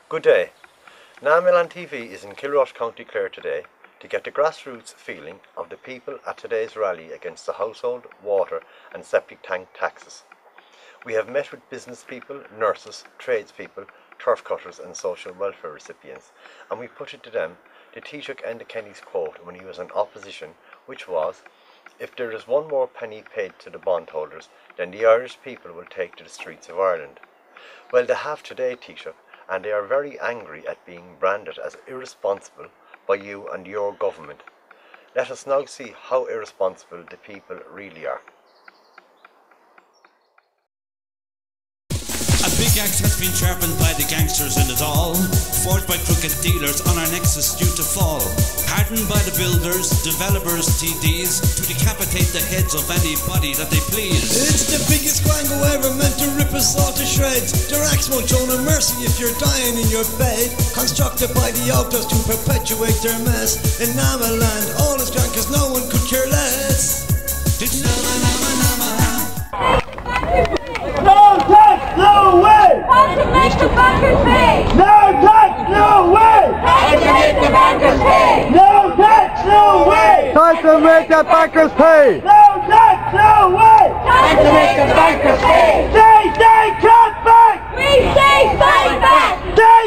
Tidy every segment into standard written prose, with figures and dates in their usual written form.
Good day. NAMALAND TV is in Kilrush, County Clare today to get the grassroots feeling of the people at today's rally against the household, water and septic tank taxes. We have met with business people, nurses, tradespeople, turf cutters and social welfare recipients, and we put it to them the Taoiseach Enda Kenny's quote when he was in opposition, which was, "If there is one more penny paid to the bondholders, then the Irish people will take to the streets of Ireland." Well, they have today, Taoiseach, and they are very angry at being branded as irresponsible by you and your government. Let us now see how irresponsible the people really are. A big axe has been sharpened by the gangsters in it all, forged by crooked dealers on our nexus due to fall, hardened by the builders, developers, TDs, to decapitate the heads of anybody that they please. It's the biggest quango ever meant to rip us all to shreds. Their axe won't show no mercy if you're dying in your bed, constructed by the autos to perpetuate their mess. In NAMALAND, all is gone cause no one could care less. It's NAMA. No tax, no way! Time to make the bankers pay! No tax, no way! Time to make the bankers pay! No tax, no way! Time to make the bankers pay! No tax, no way! Time to make the bankers pay! Say, cut back! We say fight back! Say,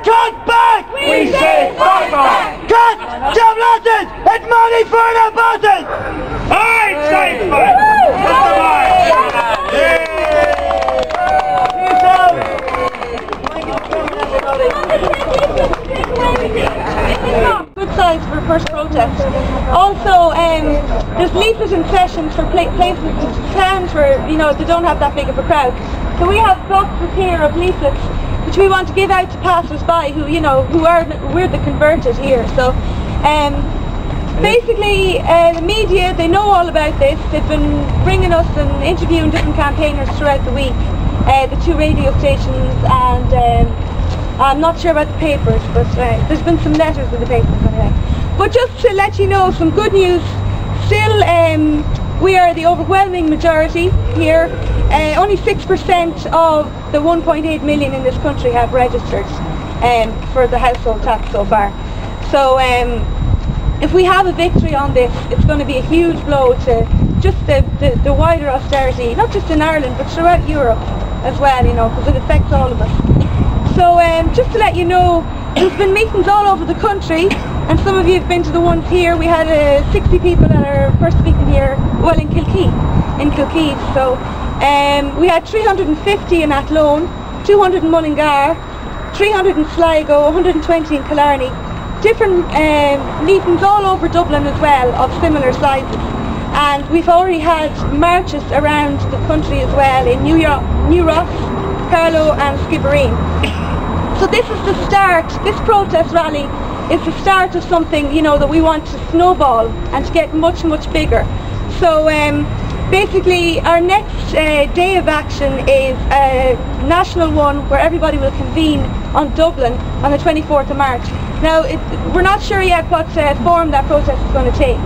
cut back! We say fight back! Cut the losses! It's money for the bosses! Alright, say fight! Good signs for first protest. Also, there's leaflet and sessions for places, towns where they don't have that big of a crowd. So we have boxes here of leaflets which we want to give out to passers-by we're the converted here. So basically, the media, they know all about this. They've been ringing us and interviewing different campaigners throughout the week, the 2 radio stations, and I'm not sure about the papers, but there's been some letters in the papers anyway. But just to let you know some good news, still we are the overwhelming majority here. Only 6% of the 1.8 million in this country have registered for the household tax so far. So if we have a victory on this, it's going to be a huge blow to just the wider austerity, not just in Ireland but throughout Europe as well, because it affects all of us. So just to let you know, there's been meetings all over the country, and some of you have been to the ones here. We had 60 people at our first meeting here, well, in Kilkee. So we had 350 in Athlone, 200 in Mullingar, 300 in Sligo, 120 in Killarney. Different meetings all over Dublin as well, of similar sizes. And we've already had marches around the country as well, in New Ross, Carlow and Skibbereen. So this is the start, this protest rally is the start of something that we want to snowball and to get much, much bigger. So basically our next day of action is a national one where everybody will convene on Dublin on the 24th of March. Now we're not sure yet what form that protest is going to take,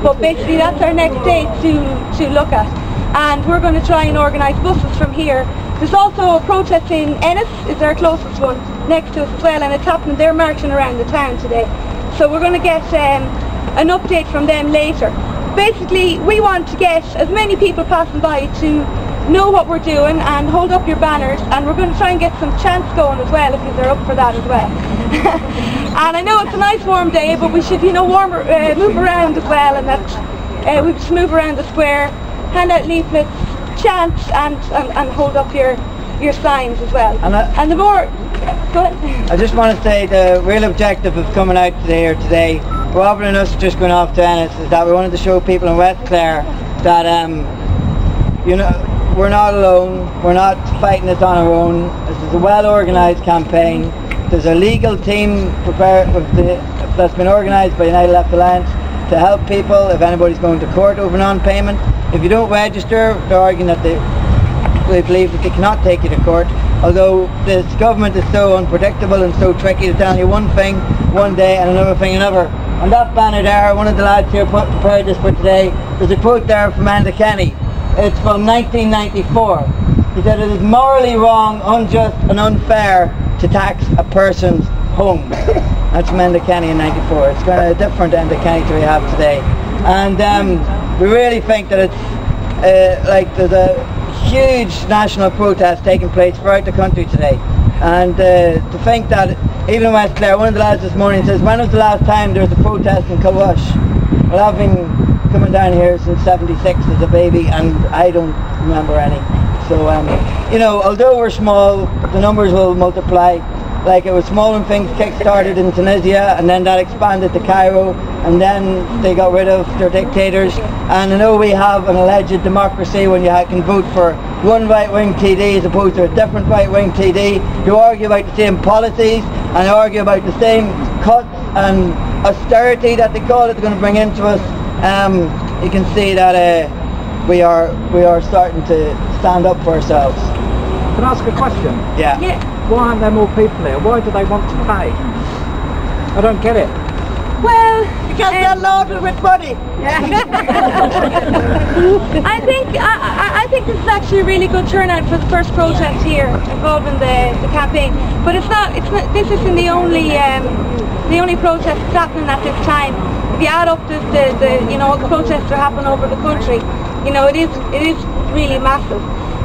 but basically that's our next date to look at, and we're going to try and organise buses from here. There's also a protest in Ennis, is our closest one, next to us as well, and it's happening. They're marching around the town today. So we're going to get an update from them later. Basically, we want to get as many people passing by to know what we're doing and hold up your banners, and we're going to try and get some chants going as well, if they're up for that as well. And I know it's a nice warm day, but we should move around as well, and that we just move around the square, hand out leaflets, chant and hold up your signs as well. And the more, go ahead. I just want to say the real objective of coming out today, rather than us just going off to Ennis, is that we wanted to show people in West Clare that we're not alone, we're not fighting this on our own. This is a well organised campaign. There's a legal team that's been organised by United Left Alliance to help people if anybody's going to court over non-payment. If you don't register, they're arguing that they believe that they cannot take you to court, although this government is so unpredictable and so tricky to tell you one thing one day and another thing another. On that banner there, one of the lads here prepared this for today, there's a quote there from Enda Kenny. It's from 1994. He said, "It is morally wrong, unjust and unfair to tax a person's home. That's from Enda Kenny in '94. It's got a different Enda Kenny to we have today. And we really think that it's like there's a huge national protest taking place throughout the country today. And to think that even in West Clare, one of the lads this morning says, when was the last time there was a protest in Kilrush? Well, I've been coming down here since '76 as a baby, and I don't remember any. So, you know, although we're small, the numbers will multiply. Like, it was small when things kick-started in Tunisia, and then that expanded to Cairo, and then they got rid of their dictators. And I know we have an alleged democracy when you can vote for one right-wing TD as opposed to a different right-wing TD. You argue about the same policies, and argue about the same cuts and austerity that they call it they're going to bring into us. You can see that we are starting to stand up for ourselves. Can I ask a question? Yeah. Why aren't there more people here? Why do they want to pay? I don't get it. Well, because they're loaded with money. I think this is actually a really good turnout for the first protest here involving the campaign. But it's not. This isn't the only protest that's happening at this time. If you add up all the protests that happen over the country, you know, it is really massive.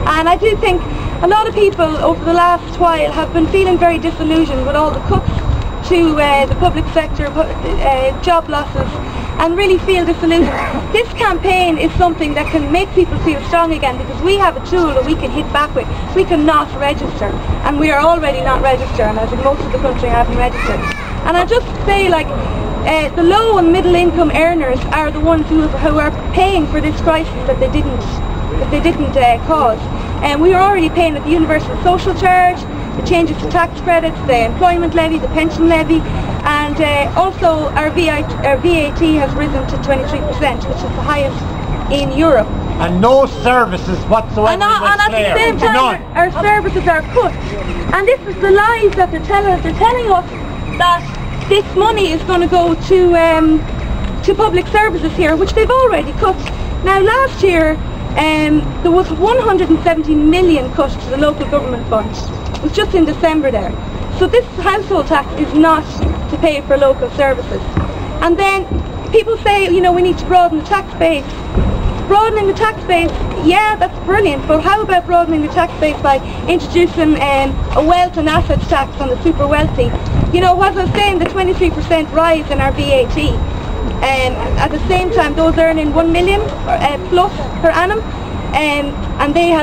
And I do think a lot of people over the last while have been feeling very disillusioned with all the cuts to the public sector, job losses, and really feel disillusioned. This campaign is something that can make people feel strong again, because we have a tool that we can hit back with. We can not register, and we are already not registered, and I think most of the country haven't registered. And I just say, like, the low and middle income earners are the ones who are paying for this crisis that they didn't cause. And we are already paying at the universal social charge, the changes to tax credits, the employment levy, the pension levy, and also our VAT has risen to 23%, which is the highest in Europe. And no services whatsoever. And at the same time, our services are cut. And this is the lies that they're telling us. They're telling us that this money is going to go to public services here, which they've already cut. Now, last year, there was 170 million cut to the local government fund. It was just in December there. So this household tax is not to pay for local services. And then people say, you know, we need to broaden the tax base. Broadening the tax base, yeah, that's brilliant, but how about broadening the tax base by introducing a wealth and assets tax on the super wealthy? You know, what I was saying, the 23% rise in our VAT. At the same time, those earning 1 million plus per annum, and they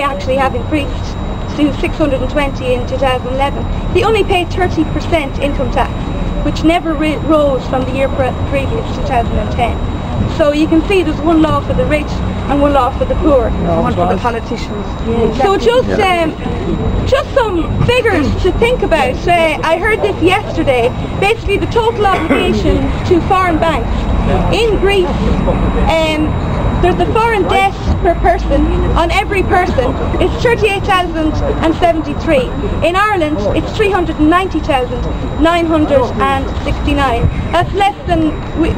actually have increased to 620 in 2011. They only paid 30% income tax, which never rose from the year previous, 2010. So you can see there's one law for the rich and one law for the poor. One for the politicians. Yeah. So just some figures to think about. I heard this yesterday. Basically, the total obligations to foreign banks in Greece, there's the foreign debt per person on every person. It's 38,073. In Ireland, it's 390,969. That's less than we've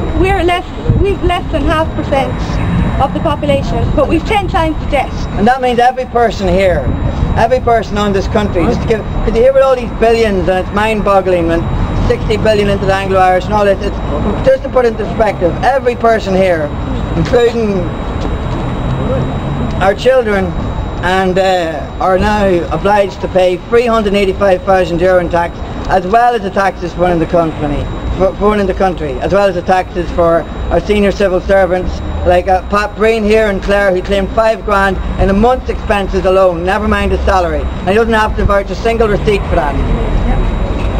less than 0.5% of the population, but we've 10 times the debt. And that means every person here, every person on this country, just to give, because you hear about all these billions and it's mind-boggling, and 60 billion into the Anglo-Irish and all this, it's just to put it into perspective, every person here, including our children, and are now obliged to pay €385,000 in tax, as well as the taxes for running the country, as well as the taxes for our senior civil servants, like Pat Breen here in Clare, who claimed £5 in a month's expenses alone, never mind his salary, and he doesn't have to vouch a single receipt for that.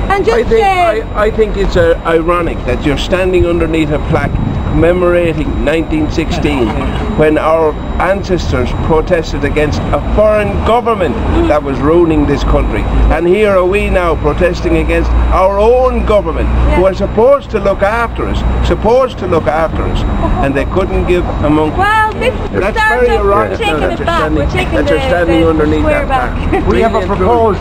And just I think it's ironic that you're standing underneath a plaque commemorating 1916, when our ancestors protested against a foreign government that was ruining this country, and here are we now protesting against our own government, who are supposed to look after us, and they couldn't give a monkey. Well, this is the start of we're taking it back. We're taking the square back. We have a proposal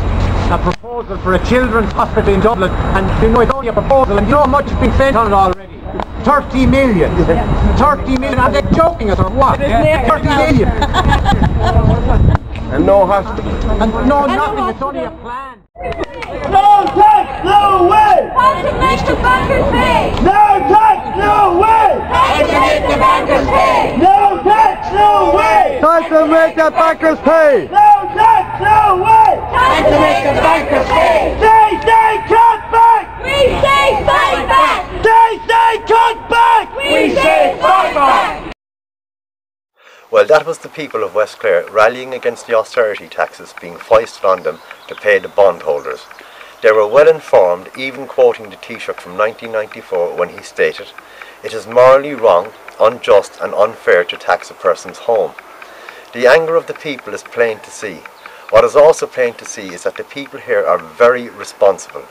for a children's hospital in Dublin, and you know, it's only a proposal, and you know how much has been spent on it already? 30 million. 30 million. Are they joking us or what? 30 million. And no hospital. And no, nothing. It's only a plan. No tax, no way! How to make the bankers pay! No tax, no way! How to make the bankers pay! No tax, no way! Time to make the bankers pay! No tax, no way! Time to make the bankers pay! Say, cut back! We say fight back! Say, cut back! We say fight back! Well, that was the people of West Clare rallying against the austerity taxes being foisted on them to pay the bondholders. They were well informed, even quoting the Taoiseach from 1994 when he stated, "It is morally wrong, unjust and unfair to tax a person's home." The anger of the people is plain to see. What is also plain to see is that the people here are very responsible.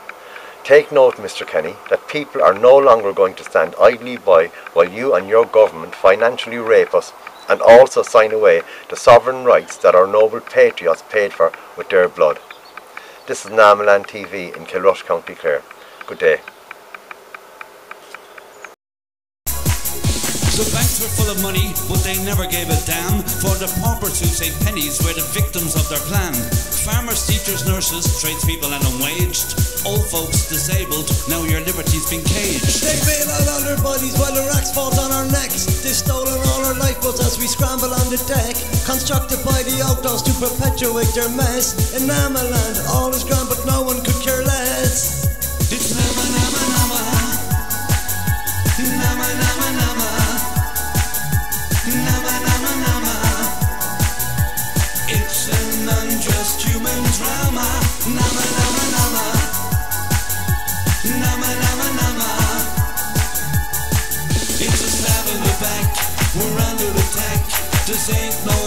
Take note, Mr. Kenny, that people are no longer going to stand idly by while you and your government financially rape us and also sign away the sovereign rights that our noble patriots paid for with their blood. This is NAMALAND TV in Kilrush, County Clare. Good day. The banks were full of money, but they never gave a damn for the paupers who saved pennies were the victims of their plan. Farmers, teachers, nurses, tradespeople and unwaged, old folks disabled, now your liberty's been caged. They bail out on their bodies while their axe falls on our necks. They've stolen all our lifeboats as we scramble on the deck. Constructed by the outlaws to perpetuate their mess. In NAMALAND, all is grand but no one could care less. It's Nama Nama Nama, Nama Nama Nama, Nama Nama Nama. It's an unjust human drama. Nama Nama Nama, Nama Nama Nama. It's a stab in the back, we're under attack. This ain't no